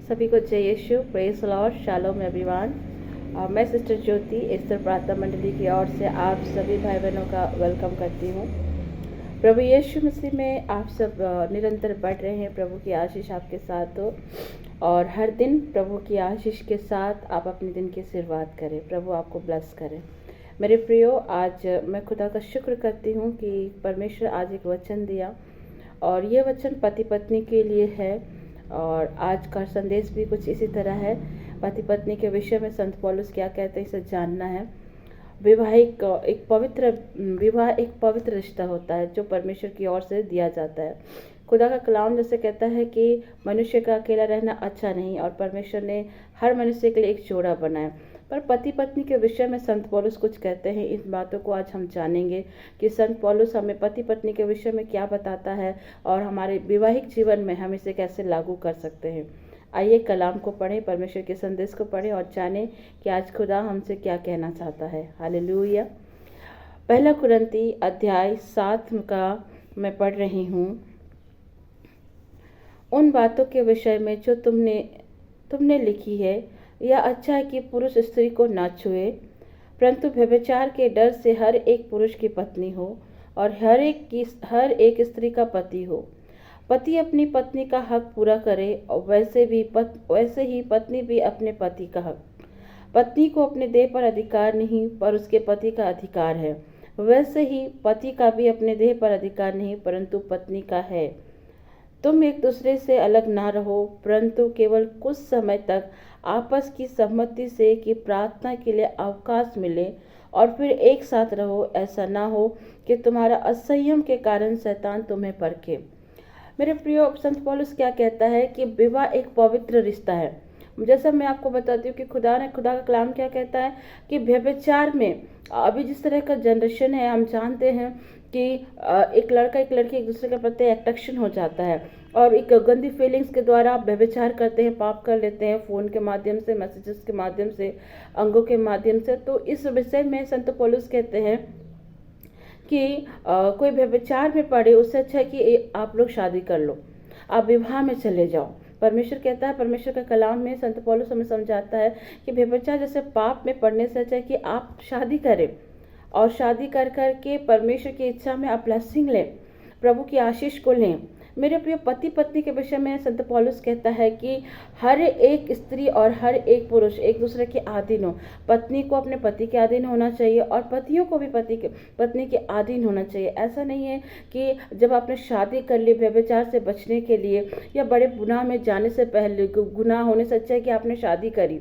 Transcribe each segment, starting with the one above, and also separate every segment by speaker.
Speaker 1: सभी को जय Yeshu, praise Lord, shalom everyone. मैं सिस्टर ज्योति ईस्टर प्रार्थना मंडली की ओर से आप सभी भाई बहनों का वेलकम करती हूँ। प्रभु यीशु मसीह में आप सब निरंतर बढ़ रहे हैं। प्रभु की आशीष आपके साथ हो और हर दिन प्रभु की आशीष के साथ आप अपने दिन की शुरुआत करें। प्रभु आपको ब्लेस करें। मेरे प्रियो, आज मैं खुदा का शुक्र करती हूँ कि परमेश्वर आज एक वचन दिया और ये वचन पति पत्नी के लिए है। और आज का संदेश भी कुछ इसी तरह है। पति पत्नी के विषय में संत पौलुस क्या कहते हैं इसे जानना है। विवाह एक पवित्र रिश्ता होता है जो परमेश्वर की ओर से दिया जाता है। खुदा का कलाम जैसे कहता है कि मनुष्य का अकेला रहना अच्छा नहीं और परमेश्वर ने हर मनुष्य के लिए एक जोड़ा बनाया। पर पति पत्नी के विषय में संत पौलुस कुछ कहते हैं। इन बातों को आज हम जानेंगे कि संत पौलुस हमें पति पत्नी के विषय में क्या बताता है और हमारे वैवाहिक जीवन में हम इसे कैसे लागू कर सकते हैं। आइए कलाम को पढ़ें, परमेश्वर के संदेश को पढ़ें और जानें कि आज खुदा हमसे क्या कहना चाहता है। हालेलुया। पहला कुरिन्थी अध्याय 7 का मैं पढ़ रही हूँ। उन बातों के विषय में जो तुमने लिखी है, यह अच्छा है कि पुरुष स्त्री को न छुए, परंतु व्यभिचार के डर से हर एक पुरुष की पत्नी हो और हर एक स्त्री का पति हो। पति अपनी पत्नी का हक पूरा करे और वैसे ही पत्नी भी अपने पति का हक। पत्नी को अपने देह पर अधिकार नहीं पर उसके पति का अधिकार है। वैसे ही पति का भी अपने देह पर अधिकार नहीं परंतु पत्नी का है। तुम एक दूसरे से अलग ना रहो, परंतु केवल कुछ समय तक आपस की सहमति से कि प्रार्थना के लिए अवकाश मिले और फिर एक साथ रहो। ऐसा ना हो कि तुम्हारा असंयम के कारण शैतान तुम्हें परखे। मेरे प्रियो, संत पौलुस क्या कहता है कि विवाह एक पवित्र रिश्ता है। जैसा मैं आपको बताती हूँ कि खुदा का कलाम क्या कहता है कि व्यभिचार में अभी जिस तरह का जनरेशन है, हम जानते हैं कि एक लड़का एक लड़की एक दूसरे के प्रति अट्रैक्शन हो जाता है और एक गंदी फीलिंग्स के द्वारा आप व्यभिचार करते हैं, पाप कर लेते हैं, फ़ोन के माध्यम से, मैसेजेस के माध्यम से, अंगों के माध्यम से। तो इस विषय में संत पौलुस कहते हैं कि कोई व्यभिचार में पड़े उससे अच्छा है कि आप लोग शादी कर लो, आप विवाह में चले जाओ। परमेश्वर कहता है, परमेश्वर का कलाम में संत पौलुस हमें समझाता है कि व्यभिचार जैसे पाप में पड़ने से अच्छा है कि आप शादी करें और शादी कर के परमेश्वर की इच्छा में आप ब्लेसिंग लें, प्रभु की आशीष को लें। मेरे प्रिय, पति पत्नी के विषय में संत पौलुस कहता है कि हर एक स्त्री और हर एक पुरुष एक दूसरे के अधीन हो। पत्नी को अपने पति के अधीन होना चाहिए और पतियों को भी पत्नी के अधीन होना चाहिए। ऐसा नहीं है कि जब आपने शादी कर ली व्यभिचार से बचने के लिए या बड़े गुनाह में जाने से पहले, गुनाह होने से अच्छा है कि आपने शादी करी,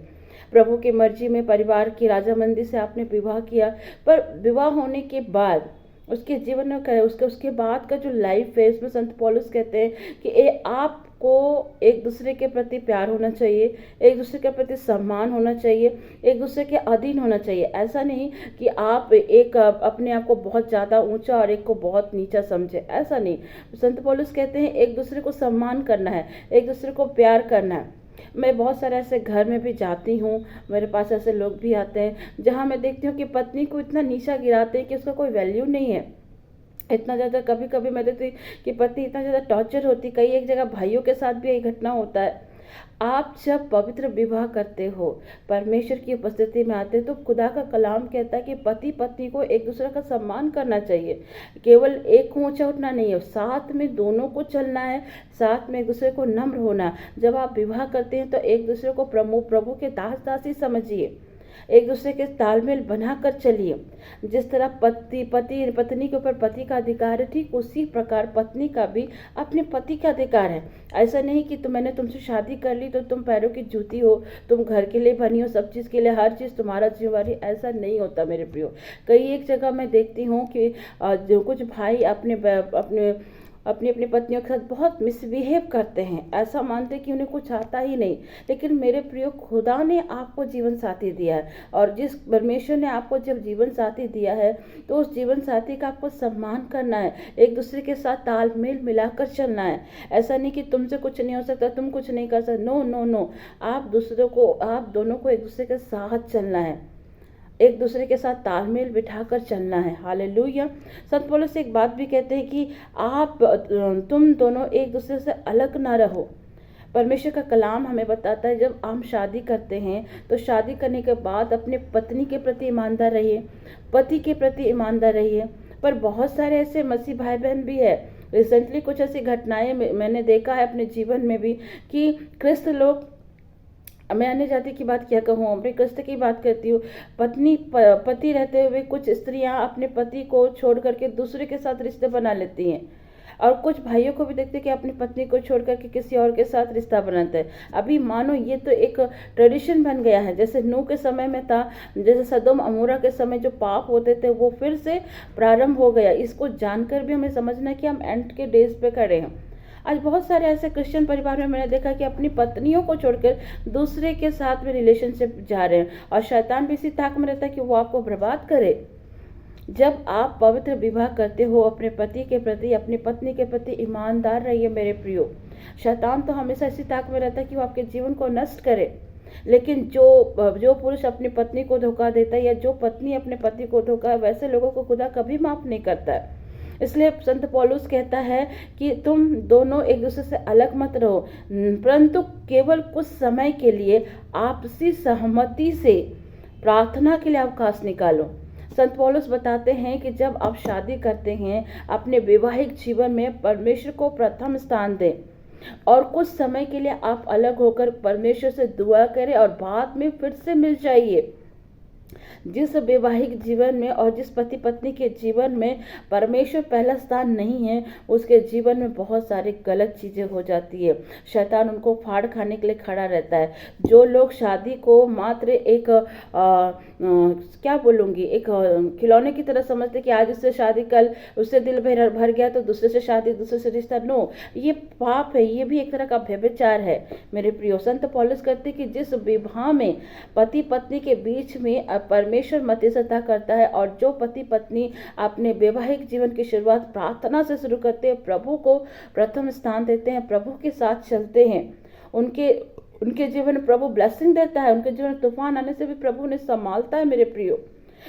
Speaker 1: प्रभु की मर्जी में परिवार की राजामंदी से आपने विवाह किया। पर विवाह होने के बाद उसके जीवन में उसके बाद का जो लाइफ है, इसमें संत पौलुस कहते हैं कि आपको एक दूसरे के प्रति प्यार होना चाहिए, एक दूसरे के प्रति सम्मान होना चाहिए, एक दूसरे के अधीन होना चाहिए। ऐसा नहीं कि आप एक अपने आप को बहुत ज़्यादा ऊंचा और एक को बहुत नीचा समझे, ऐसा नहीं। संत पौलुस कहते हैं एक दूसरे को सम्मान करना है, एक दूसरे को प्यार करना है। मैं बहुत सारे ऐसे घर में भी जाती हूँ, मेरे पास ऐसे लोग भी आते हैं जहाँ मैं देखती हूँ कि पत्नी को इतना नीचा गिराते हैं कि उसका कोई वैल्यू नहीं है। इतना ज़्यादा कभी कभी मैं देखती कि पत्नी इतना ज़्यादा टॉर्चर होती, कई एक जगह भाइयों के साथ भी यही घटना होता है। आप जब पवित्र विवाह करते हो, परमेश्वर की उपस्थिति में आते हो, तो खुदा का कलाम कहता है कि पति पत्नी को एक दूसरे का सम्मान करना चाहिए। केवल एक को ऊंचा उठना नहीं है, साथ में दोनों को चलना है, साथ में एक दूसरे को नम्र होना। जब आप विवाह करते हैं तो एक दूसरे को प्रभु के दास दासी समझिए, एक दूसरे के तालमेल बनाकर चलिए। जिस तरह पत्नी के ऊपर पति का अधिकार है, ठीक उसी प्रकार पत्नी का भी अपने पति का अधिकार है। ऐसा नहीं कि मैंने तुमसे शादी कर ली तो तुम पैरों की जूती हो, तुम घर के लिए बनी हो, सब चीज़ के लिए, हर चीज़ तुम्हारा जिम्मेवारी। ऐसा नहीं होता मेरे प्रियो। कई एक जगह मैं देखती हूँ कि जो कुछ भाई अपनी अपनी पत्नियों के साथ बहुत मिसबिहेव करते हैं, ऐसा मानते हैं कि उन्हें कुछ आता ही नहीं। लेकिन मेरे प्रियो, खुदा ने आपको जीवन साथी दिया है और जिस परमेश्वर ने आपको जब जीवन साथी दिया है तो उस जीवन साथी का आपको सम्मान करना है, एक दूसरे के साथ तालमेल मिलाकर चलना है। ऐसा नहीं कि तुमसे कुछ नहीं हो सकता, तुम कुछ नहीं कर सकते। नो नो नो, आप दोनों को एक दूसरे के साथ चलना है, एक दूसरे के साथ तालमेल बिठाकर चलना है। हालेलुया। संत पौलुस एक बात भी कहते हैं कि तुम दोनों एक दूसरे से अलग ना रहो, परमेश्वर का कलाम हमें बताता है जब हम शादी करते हैं तो शादी करने के बाद अपने पत्नी के प्रति ईमानदार रहिए, पति के प्रति ईमानदार रहिए। पर बहुत सारे ऐसे मसीह भाई बहन भी है, रिसेंटली कुछ ऐसी घटनाएं मैंने देखा है अपने जीवन में भी कि ख्रिस्त लोग, मैं अन्य जाति की बात क्या कहूँ, अपने ख्रिस्त की बात करती हूँ, पति रहते हुए कुछ स्त्रियां अपने पति को छोड़ करके दूसरे के साथ रिश्ते बना लेती हैं। और कुछ भाइयों को भी देखते हैं कि अपनी पत्नी को छोड़ करके किसी और के साथ रिश्ता बनाते हैं। अभी मानो ये तो एक ट्रेडिशन बन गया है, जैसे नूह के समय में था, जैसे सदोम अमोरा के समय जो पाप होते थे वो फिर से प्रारंभ हो गया। इसको जानकर भी हमें समझना है कि हम एंड के डेज पे खड़े हैं। आज बहुत सारे ऐसे क्रिश्चियन परिवार में मैंने देखा कि अपनी पत्नियों को छोड़कर दूसरे के साथ में रिलेशनशिप जा रहे हैं, और शैतान भी इसी ताक में रहता है कि वो आपको बर्बाद करे। जब आप पवित्र विवाह करते हो अपने पति के प्रति, अपनी पत्नी के प्रति ईमानदार रहिए मेरे प्रियो। शैतान तो हमेशा इसी ताक में रहता है कि वो आपके जीवन को नष्ट करे। लेकिन जो पुरुष अपनी पत्नी को धोखा देता है या जो पत्नी अपने पति को धोखा, वैसे लोगों को खुदा कभी माफ नहीं करता है। इसलिए संत पौलुस कहता है कि तुम दोनों एक दूसरे से अलग मत रहो, परंतु केवल कुछ समय के लिए आपसी सहमति से प्रार्थना के लिए अवकाश निकालो। संत पौलुस बताते हैं कि जब आप शादी करते हैं अपने वैवाहिक जीवन में परमेश्वर को प्रथम स्थान दें, और कुछ समय के लिए आप अलग होकर परमेश्वर से दुआ करें और बाद में फिर से मिल जाइए। जिस वैवाहिक जीवन में और जिस पति पत्नी के जीवन में परमेश्वर पहला स्थान नहीं है, उसके जीवन में बहुत सारी गलत चीजें हो जाती है। शैतान उनको फाड़ खाने के लिए खड़ा रहता है। जो लोग शादी को मात्र एक क्या बोलूँगी, एक खिलौने की तरह समझते कि आज उससे शादी, कल उससे दिल भर गया तो दूसरे से शादी, दूसरे से रिश्ता, नो, ये पाप है, ये भी एक तरह का व्यभिचार है मेरे प्रियो। संत पौलुस कहते कि जिस विवाह में पति पत्नी के बीच में परमेश्वर मध्यस्थता करता है, और जो पति पत्नी अपने वैवाहिक जीवन की शुरुआत प्रार्थना से शुरू करते हैं, प्रभु को प्रथम स्थान देते हैं, प्रभु के साथ चलते हैं, उनके जीवन में प्रभु ब्लेसिंग देता है, उनके जीवन में तूफान आने से भी प्रभु ने संभालता है मेरे प्रियो।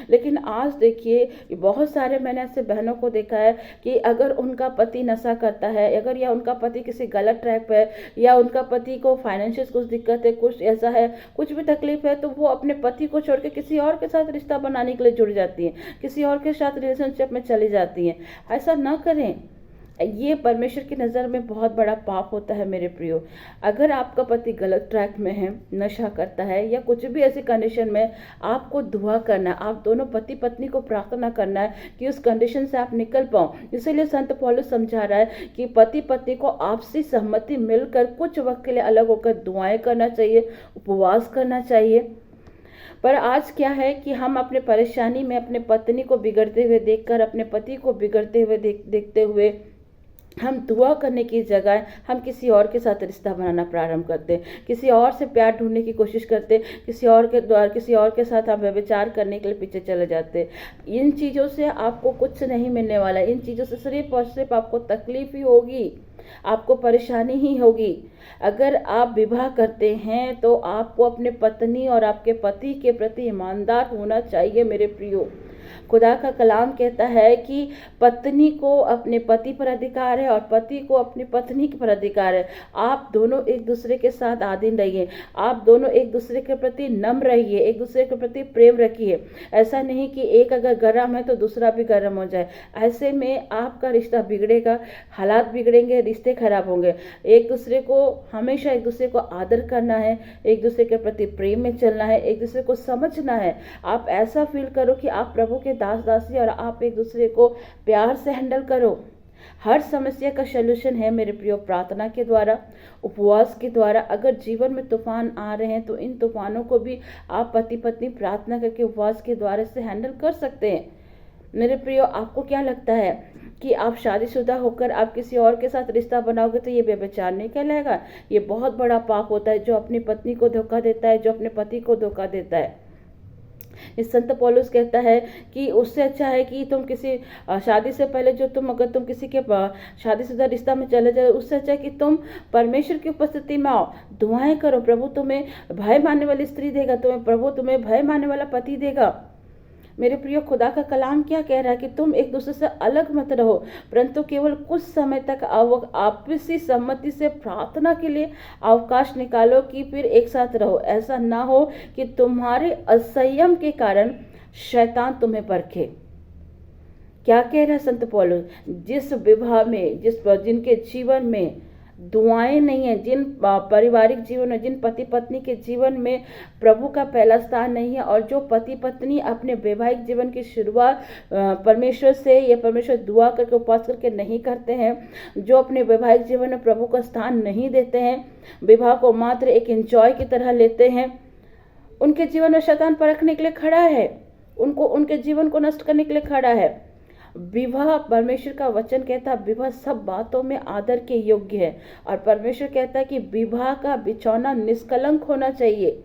Speaker 1: लेकिन आज देखिए बहुत सारे मैंने ऐसे बहनों को देखा है कि अगर उनका पति नशा करता है, अगर या उनका पति किसी गलत ट्रैक पे है, या उनका पति को फाइनेंशियल कुछ दिक्कत है, कुछ ऐसा है, कुछ भी तकलीफ है, तो वो अपने पति को छोड़ के किसी और के साथ रिश्ता बनाने के लिए जुड़ जाती हैं, किसी और के साथ रिलेशनशिप में चली जाती हैं। ऐसा ना करें, ये परमेश्वर की नज़र में बहुत बड़ा पाप होता है मेरे प्रियो। अगर आपका पति गलत ट्रैक में है, नशा करता है, या कुछ भी ऐसी कंडीशन में, आपको दुआ करना है, आप दोनों पति पत्नी को प्रार्थना करना है कि उस कंडीशन से आप निकल पाओ। इसीलिए संत पौलुस समझा रहा है कि पति पत्नी को आपसी सहमति मिलकर कुछ वक्त के लिए अलग होकर दुआएं करना चाहिए, उपवास करना चाहिए। पर आज क्या है कि हम अपने परेशानी में अपने पत्नी को बिगड़ते हुए देखकर, अपने पति को बिगड़ते हुए देखते हुए हम दुआ करने की जगह हम किसी और के साथ रिश्ता बनाना प्रारंभ करते हैं, किसी और से प्यार ढूंढने की कोशिश करते हैं, किसी और के साथ हम व्यभिचार करने के लिए पीछे चले जाते हैं। इन चीज़ों से आपको कुछ नहीं मिलने वाला, इन चीज़ों से सिर्फ और सिर्फ आपको तकलीफ ही होगी, आपको परेशानी ही होगी। अगर आप विवाह करते हैं तो आपको अपने पत्नी और आपके पति के प्रति ईमानदार होना चाहिए मेरे प्रियो। खुदा का कलाम कहता है कि पत्नी को अपने पति पर अधिकार है और पति को अपनी पत्नी पर अधिकार है। आप दोनों एक दूसरे के साथ आधीन रहिए, आप दोनों एक दूसरे के प्रति नम्र रहिए, एक दूसरे के प्रति प्रेम रखिए। ऐसा नहीं कि एक अगर गर्म है तो दूसरा भी गर्म हो जाए, ऐसे में आपका रिश्ता बिगड़ेगा, हालात बिगड़ेंगे, रिश्ते खराब होंगे। एक दूसरे को हमेशा एक दूसरे को आदर करना है, एक दूसरे के प्रति प्रेम में चलना है, एक दूसरे को समझना है। आप ऐसा फील करो कि आप प्रभु के दास दासी, और आप एक दूसरे को प्यार से हैंडल करो। हर समस्या का सलूशन है मेरे प्रियो प्रार्थना के द्वारा, उपवास के द्वारा। अगर जीवन में तूफान आ रहे हैं तो इन तूफानों को भी आप पति पत्नी प्रार्थना करके उपवास के द्वारा से हैंडल कर सकते हैं। मेरे प्रियो, आपको क्या लगता है कि आप शादीशुदा होकर आप किसी और के साथ रिश्ता बनाओगे तो ये व्यभिचार नहीं कहलाएगा? ये बहुत बड़ा पाप होता है जो अपनी पत्नी को धोखा देता है, जो अपने पति को धोखा देता है। इस संत पौलुस कहता है कि उससे अच्छा है कि तुम किसी शादी से पहले अगर तुम किसी के शादीशुदा रिश्ता में चले जाओ, उससे अच्छा है कि तुम परमेश्वर की उपस्थिति में आओ, दुआएं करो, प्रभु तुम्हें भय मानने वाली स्त्री देगा, प्रभु तुम्हें भय मानने वाला पति देगा। मेरे प्रिय, खुदा का कलाम क्या कह रहा है कि तुम एक दूसरे से अलग मत रहो, परंतु केवल कुछ समय तक आपसी सहमति से प्रार्थना के लिए अवकाश निकालो कि फिर एक साथ रहो। ऐसा ना हो कि तुम्हारे असंयम के कारण शैतान तुम्हें परखे। क्या कह रहा है संत पौलुस? जिस विवाह में, जिनके जीवन में दुआएं नहीं है, जिन पारिवारिक जीवन में, जिन पति पत्नी के जीवन में प्रभु का पहला स्थान नहीं है, और जो पति पत्नी अपने वैवाहिक जीवन की शुरुआत परमेश्वर से या परमेश्वर दुआ करके उपवास करके नहीं करते हैं, जो अपने वैवाहिक जीवन में प्रभु का स्थान नहीं देते हैं, विवाह को मात्र एक एंजॉय की तरह लेते हैं, उनके जीवन में शैतान परखने के लिए खड़ा है, उनके जीवन को नष्ट करने के लिए खड़ा है। विवाह, परमेश्वर का वचन कहता है विवाह सब बातों में आदर के योग्य है, और परमेश्वर कहता है कि विवाह का बिछौना निष्कलंक होना चाहिए।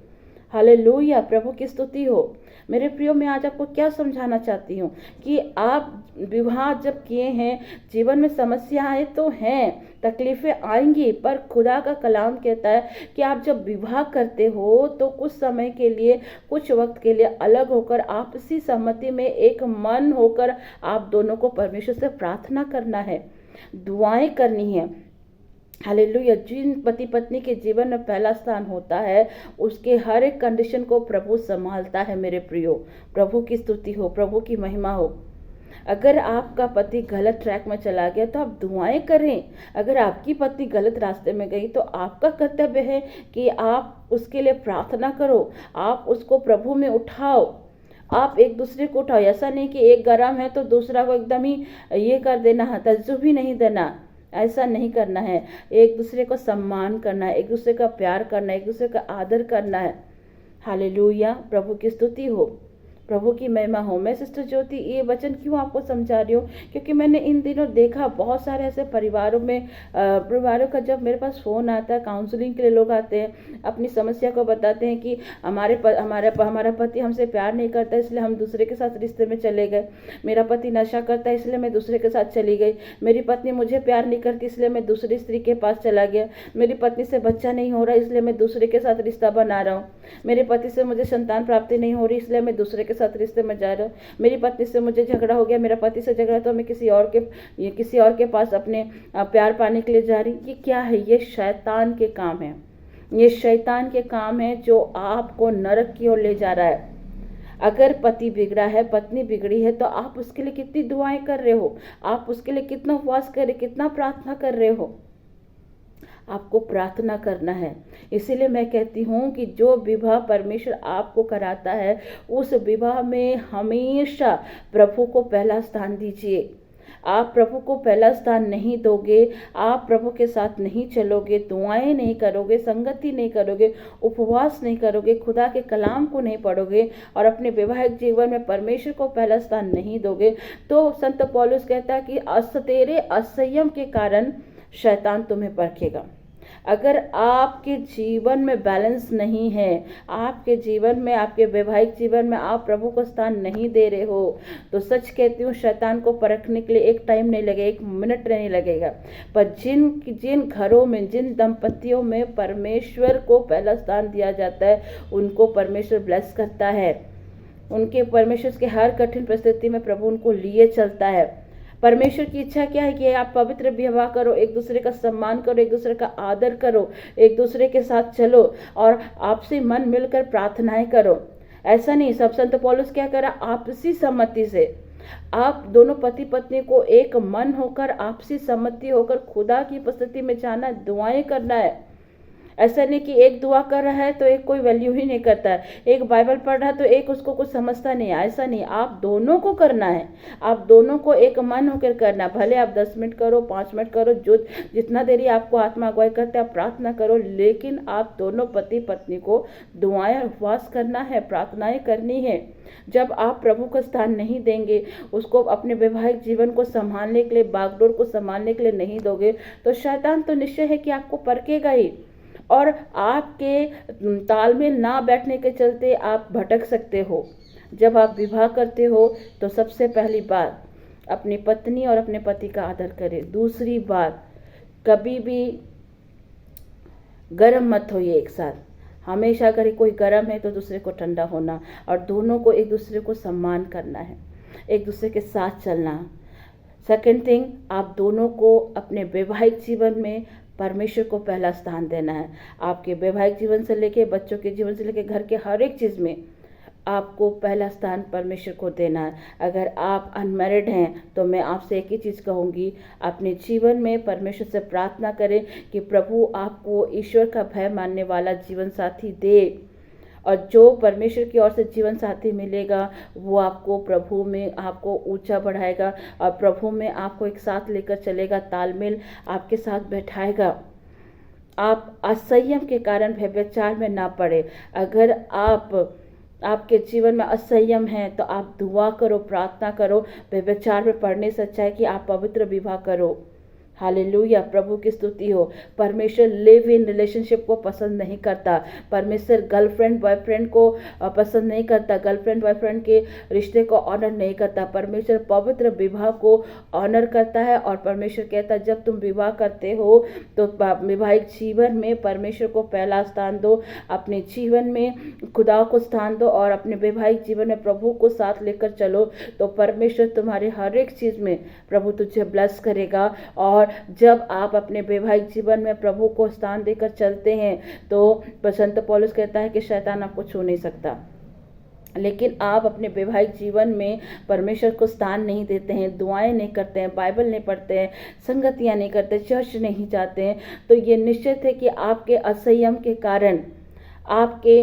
Speaker 1: हालेलुया, प्रभु की स्तुति हो। मेरे प्रियो, मैं आज आपको क्या समझाना चाहती हूँ कि आप विवाह जब किए हैं, जीवन में समस्याएं तो हैं, तकलीफें आएंगी, पर खुदा का कलाम कहता है कि आप जब विवाह करते हो तो कुछ समय के लिए, कुछ वक्त के लिए अलग होकर आपसी सहमति में एक मन होकर आप दोनों को परमेश्वर से प्रार्थना करना है, दुआएं करनी है। हालेलुया। जिन पति पत्नी के जीवन में पहला स्थान होता है, उसके हर एक कंडीशन को प्रभु संभालता है। मेरे प्रियो, प्रभु की स्तुति हो, प्रभु की महिमा हो। अगर आपका पति गलत ट्रैक में चला गया तो आप दुआएं करें। अगर आपकी पत्नी गलत रास्ते में गई तो आपका कर्तव्य है कि आप उसके लिए प्रार्थना करो, आप उसको प्रभु में उठाओ, आप एक दूसरे को उठाओ। ऐसा नहीं कि एक गरम है तो दूसरा को एकदम ही ये कर देना है, तज्जुब ही नहीं देना, ऐसा नहीं करना है। एक दूसरे को सम्मान करना है, एक दूसरे का प्यार करना है, एक दूसरे का आदर करना है। हालेलुया, प्रभु की स्तुति हो, प्रभु की महिमा हो। मैं सिस्टर ज्योति ये वचन क्यों आपको समझा रही हूँ, क्योंकि मैंने इन दिनों देखा बहुत सारे ऐसे परिवारों का जब मेरे पास फ़ोन आता है, काउंसलिंग के लिए लोग आते हैं, अपनी समस्या को बताते हैं कि हमारा पति हमसे प्यार नहीं करता इसलिए हम दूसरे के साथ रिश्ते में चले गए, मेरा पति नशा करता है इसलिए मैं दूसरे के साथ चली गई, मेरी पत्नी मुझे प्यार नहीं करती इसलिए मैं दूसरी स्त्री के पास चला गया, मेरी पत्नी से बच्चा नहीं हो रहा इसलिए मैं दूसरे के साथ रिश्ता बना रहा हूँ, मेरे पति से मुझे संतान प्राप्ति नहीं हो रही इसलिए मैं दूसरे के साथ रिश्ते में जा रहा हूँ, मेरी पत्नी से मुझे झगड़ा हो गया, मेरा पति से झगड़ा तो मैं किसी और के पास अपने प्यार पाने के लिए जा रही। ये क्या है? ये शैतान के काम है, ये शैतान के काम है जो आपको नरक की ओर ले जा रहा है। अगर पति बिगड़ा है, पत्नी बिगड़ी है, तो आप उसके लिए कितनी दुआएं कर रहे हो, आप उसके लिए कितना उपवास कर रहे, कितना प्रार्थना कर रहे हो। आपको प्रार्थना करना है। इसीलिए मैं कहती हूँ कि जो विवाह परमेश्वर आपको कराता है, उस विवाह में हमेशा प्रभु को पहला स्थान दीजिए। आप प्रभु को पहला स्थान नहीं दोगे, आप प्रभु के साथ नहीं चलोगे, दुआएं नहीं करोगे, संगति नहीं करोगे, उपवास नहीं करोगे, खुदा के कलाम को नहीं पढ़ोगे और अपने वैवाहिक जीवन में परमेश्वर को पहला स्थान नहीं दोगे, तो संत पौलुस कहता है कि तेरे असंयम के कारण शैतान तुम्हें परखेगा। अगर आपके जीवन में बैलेंस नहीं है, आपके जीवन में, आपके वैवाहिक जीवन में आप प्रभु को स्थान नहीं दे रहे हो, तो सच कहती हूँ शैतान को परखने के लिए एक टाइम नहीं लगेगा, एक मिनट नहीं लगेगा। पर जिन घरों में, जिन दंपतियों में परमेश्वर को पहला स्थान दिया जाता है, उनको परमेश्वर ब्लेस करता है। उनके परमेश्वर के हर कठिन परिस्थिति में प्रभु उनको लिए चलता है। परमेश्वर की इच्छा क्या है कि आप पवित्र विवाह करो, एक दूसरे का सम्मान करो, एक दूसरे का आदर करो, एक दूसरे के साथ चलो और आपसे मन मिलकर प्रार्थनाएं करो। ऐसा नहीं, सब संत पौलुस क्या करा, आपसी सहमति से आप दोनों पति पत्नी को एक मन होकर, आपसी सहमति होकर खुदा की उपस्थिति में जाना, दुआएं करना है। ऐसा नहीं कि एक दुआ कर रहा है तो एक कोई वैल्यू ही नहीं करता है, एक बाइबल पढ़ रहा है तो एक उसको कुछ समझता नहीं है। ऐसा नहीं, आप दोनों को करना है, आप दोनों को एक मन होकर करना। भले आप 10 मिनट करो, 5 मिनट करो, जो जितना देरी आपको आत्मा अगुवाई करते आप प्रार्थना करो, लेकिन आप दोनों पति पत्नी को दुआएं, उपवास करना है, प्रार्थनाएं करनी है। जब आप प्रभु को स्थान नहीं देंगे, उसको अपने वैवाहिक जीवन को संभालने के लिए, बागडोर को संभालने के लिए नहीं दोगे, तो शैतान तो निश्चय है कि आपको परखेगा ही, और आपके तालमेल ना बैठने के चलते आप भटक सकते हो। जब आप विवाह करते हो तो सबसे पहली बात अपनी पत्नी और अपने पति का आदर करें। दूसरी बात, कभी भी गर्म मत होइए एक साथ। हमेशा अगर कोई गर्म है तो दूसरे को ठंडा होना, और दोनों को एक दूसरे को सम्मान करना है, एक दूसरे के साथ चलना। सेकंड थिंग, आप दोनों को अपने वैवाहिक जीवन में परमेश्वर को पहला स्थान देना है। आपके वैवाहिक जीवन से लेके बच्चों के जीवन से लेके घर के हर एक चीज़ में आपको पहला स्थान परमेश्वर को देना है। अगर आप अनमैरिड हैं तो मैं आपसे एक ही चीज़ कहूँगी, अपने जीवन में परमेश्वर से प्रार्थना करें कि प्रभु आपको ईश्वर का भय मानने वाला जीवन साथी दे, और जो परमेश्वर की ओर से जीवन साथी मिलेगा वो आपको प्रभु में आपको ऊंचा बढ़ाएगा, और प्रभु में आपको एक साथ लेकर चलेगा, तालमेल आपके साथ बैठाएगा। आप असंयम के कारण व्यभिचार में ना पड़े। अगर आपके जीवन में असंयम है तो आप दुआ करो, प्रार्थना करो। व्यभिचार में पड़ने से अच्छा है कि आप पवित्र विवाह करो। हालेलुया, प्रभु की स्तुति हो। परमेश्वर लिव इन रिलेशनशिप को पसंद नहीं करता। परमेश्वर गर्लफ्रेंड बॉयफ्रेंड को पसंद नहीं करता। गर्लफ्रेंड बॉयफ्रेंड के रिश्ते को ऑनर नहीं करता। परमेश्वर पवित्र विवाह को ऑनर करता है, और परमेश्वर कहता है जब तुम विवाह करते हो तो वैवाहिक जीवन में परमेश्वर को पहला स्थान दो, अपने जीवन में खुदा को स्थान दो, और अपने वैवाहिक जीवन में प्रभु को साथ लेकर चलो, तो परमेश्वर तुम्हारे हर एक चीज़ में प्रभु तुझे ब्लेस करेगा। और जब आप अपने वैवाहिक जीवन में प्रभु को स्थान देकर चलते हैं तो संत पौलुस कहता है कि शैतान आपको छू नहीं सकता। लेकिन आप अपने वैवाहिक जीवन में परमेश्वर को स्थान नहीं देते हैं, दुआएं नहीं करते हैं, बाइबल नहीं पढ़ते हैं, संगतियां नहीं करते, चर्च नहीं जाते हैं, तो ये निश्चित है कि आपके असंयम के कारण, आपके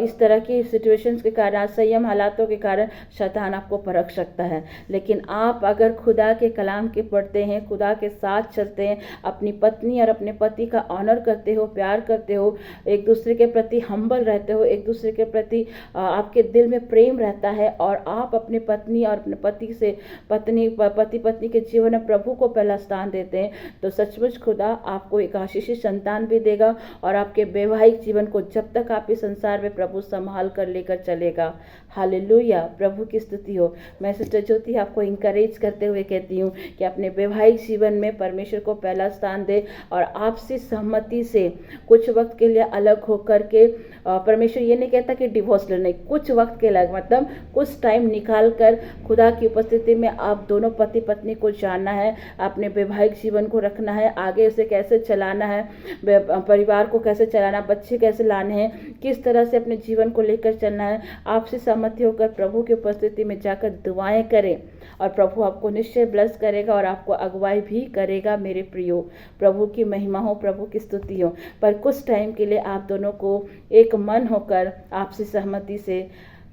Speaker 1: इस तरह की सिचुएशंस के कारण, असंयम हालातों के कारण शैतान आपको परख सकता है। लेकिन आप अगर खुदा के कलाम के पढ़ते हैं, खुदा के साथ चलते हैं, अपनी पत्नी और अपने पति का ऑनर करते हो, प्यार करते हो, एक दूसरे के प्रति हम्बल रहते हो, एक दूसरे के प्रति आपके दिल में प्रेम रहता है, और आप अपने पत्नी और अपने पति से पति पत्नी के जीवन में प्रभु को पहला स्थान देते हैं, तो सचमुच खुदा आपको एक आशीषित संतान भी देगा, और आपके वैवाहिक जीवन को जब तक आप इस संसार में प्रभु संभाल कर लेकर चलेगा। हालेलुया, प्रभु की स्तुति हो। मैं सिस्टर ज्योति आपको इंकरेज करते हुए कहती हूँ कि अपने वैवाहिक जीवन में परमेश्वर को पहला स्थान दे, और आपसी सहमति से कुछ वक्त के लिए अलग होकर के, परमेश्वर ये नहीं कहता कि डिवोर्स लेना, कुछ वक्त के लिए मतलब कुछ टाइम निकाल कर खुदा की उपस्थिति में आप दोनों पति पत्नी को जानना है, अपने वैवाहिक जीवन को रखना है, आगे उसे कैसे चलाना है, परिवार को कैसे चलाना, बच्चे कैसे लाने हैं, किस तरह से अपने जीवन को लेकर चलना है। आपसे सहमति होकर प्रभु की उपस्थिति में जाकर दुआएं करें, और प्रभु आपको निश्चय ब्लेस करेगा और आपको अगुवाई भी करेगा। मेरे प्रियो, प्रभु की महिमा हो, प्रभु की स्तुति हो। पर कुछ टाइम के लिए आप दोनों को एक मन होकर आपसी सहमति से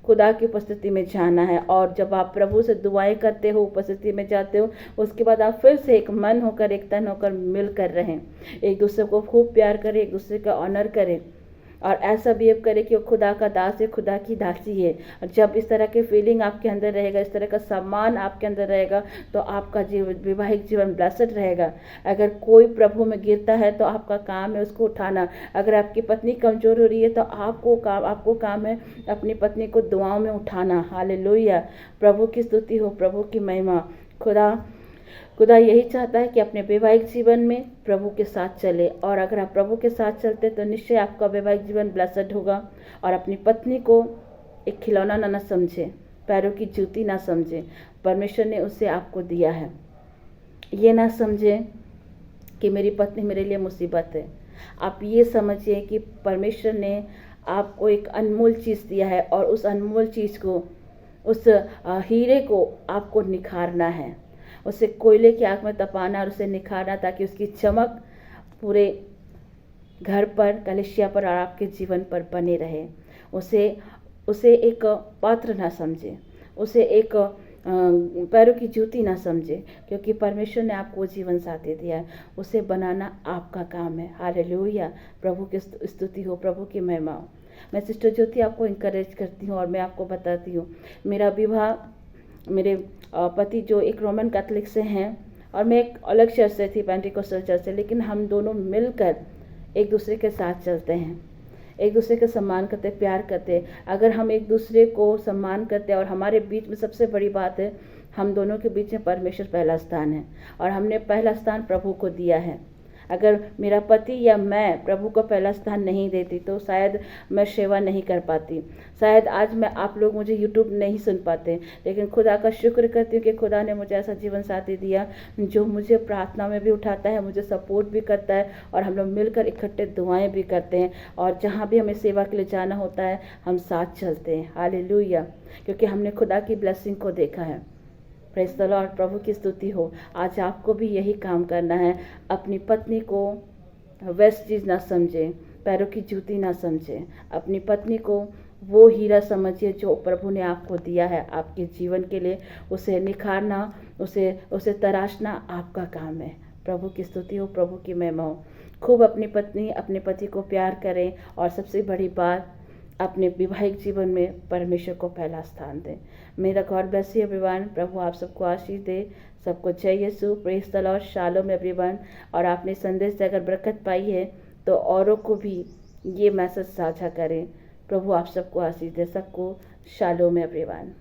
Speaker 1: खुदा की उपस्थिति में जाना है, और जब आप प्रभु से दुआएं करते हो, उपस्थिति में जाते हो, उसके बाद आप फिर से एक मन होकर, एक तन होकर मिलकर रहें, एक दूसरे को खूब प्यार करें, एक दूसरे का ऑनर करें, और ऐसा बिहेव करे कि वो खुदा का दास है, खुदा की दासी है। और जब इस तरह के फीलिंग आपके अंदर रहेगा, इस तरह का सम्मान आपके अंदर रहेगा, तो आपका वैवाहिक जीवन ब्लेस्ड रहेगा। अगर कोई प्रभु में गिरता है तो आपका काम है उसको उठाना। अगर आपकी पत्नी कमज़ोर हो रही है तो आपको काम है अपनी पत्नी को दुआओं में उठाना। हालेलुया, प्रभु की स्तुति हो, प्रभु की महिमा। खुदा यही चाहता है कि अपने वैवाहिक जीवन में प्रभु के साथ चले, और अगर आप प्रभु के साथ चलते तो निश्चय आपका वैवाहिक जीवन ब्लेस्ड होगा। और अपनी पत्नी को एक खिलौना ना समझे, पैरों की जूती ना समझे। परमेश्वर ने उसे आपको दिया है, ये ना समझे कि मेरी पत्नी मेरे लिए मुसीबत है। आप ये समझिए कि परमेश्वर ने आपको एक अनमोल चीज़ दिया है, और उस अनमोल चीज़ को, उस हीरे को आपको निखारना है, उसे कोयले की आग में तपाना और उसे निखारना, ताकि उसकी चमक पूरे घर पर, कलीसिया पर और आपके जीवन पर बने रहे। उसे एक पात्र ना समझे, उसे एक पैरों की जूती ना समझे, क्योंकि परमेश्वर ने आपको जीवन साथी दिया है। उसे बनाना आपका काम है। हालेलुया, प्रभु की स्तुति हो, प्रभु की महिमा हो। मैं सिस्टर ज्योति आपको इंकरेज करती हूँ, और मैं आपको बताती हूँ, मेरा विवाह मेरे पति जो एक रोमन कैथोलिक से हैं, और मैं एक अलग चर्च से थी, पेंटिकोस्टल चर्च से, लेकिन हम दोनों मिलकर एक दूसरे के साथ चलते हैं, एक दूसरे का सम्मान करते, प्यार करते। अगर हम एक दूसरे को सम्मान करते हैं, और हमारे बीच में सबसे बड़ी बात है, हम दोनों के बीच में परमेश्वर पहला स्थान है, और हमने पहला स्थान प्रभु को दिया है। अगर मेरा पति या मैं प्रभु को पहला स्थान नहीं देती तो शायद मैं सेवा नहीं कर पाती, शायद आज मैं आप लोग मुझे यूट्यूब नहीं सुन पाते। लेकिन खुदा का शुक्र करती हूँ कि खुदा ने मुझे ऐसा जीवन साथी दिया जो मुझे प्रार्थना में भी उठाता है, मुझे सपोर्ट भी करता है, और हम लोग मिलकर इकट्ठे दुआएं भी करते हैं, और जहाँ भी हमें सेवा के लिए जाना होता है हम साथ चलते हैं। हालेलुया, क्योंकि हमने खुदा की ब्लेसिंग को देखा है। प्रेज़ द लॉर्ड, प्रभु की स्तुति हो। आज आपको भी यही काम करना है, अपनी पत्नी को वेस्ट चीज़ ना समझे, पैरों की जूती ना समझे, अपनी पत्नी को वो हीरा समझिए जो प्रभु ने आपको दिया है आपके जीवन के लिए। उसे निखारना, उसे तराशना आपका काम है। प्रभु की स्तुति हो, प्रभु की महिमा हो। खूब अपनी पत्नी अपने पति को प्यार करें, और सबसे बड़ी बात अपने वैवाहिक जीवन में परमेश्वर को पहला स्थान दें। मेरा गॉड ब्लेस यू एवरीवन। प्रभु आप सबको आशीष दे। सबको जय Yeshu, praise the lord, shalom everyone. और आपने संदेश से अगर बरकत पाई है तो औरों को भी ये मैसेज साझा करें। प्रभु आप सबको आशीष दे। सबको शालोम एवरीवन।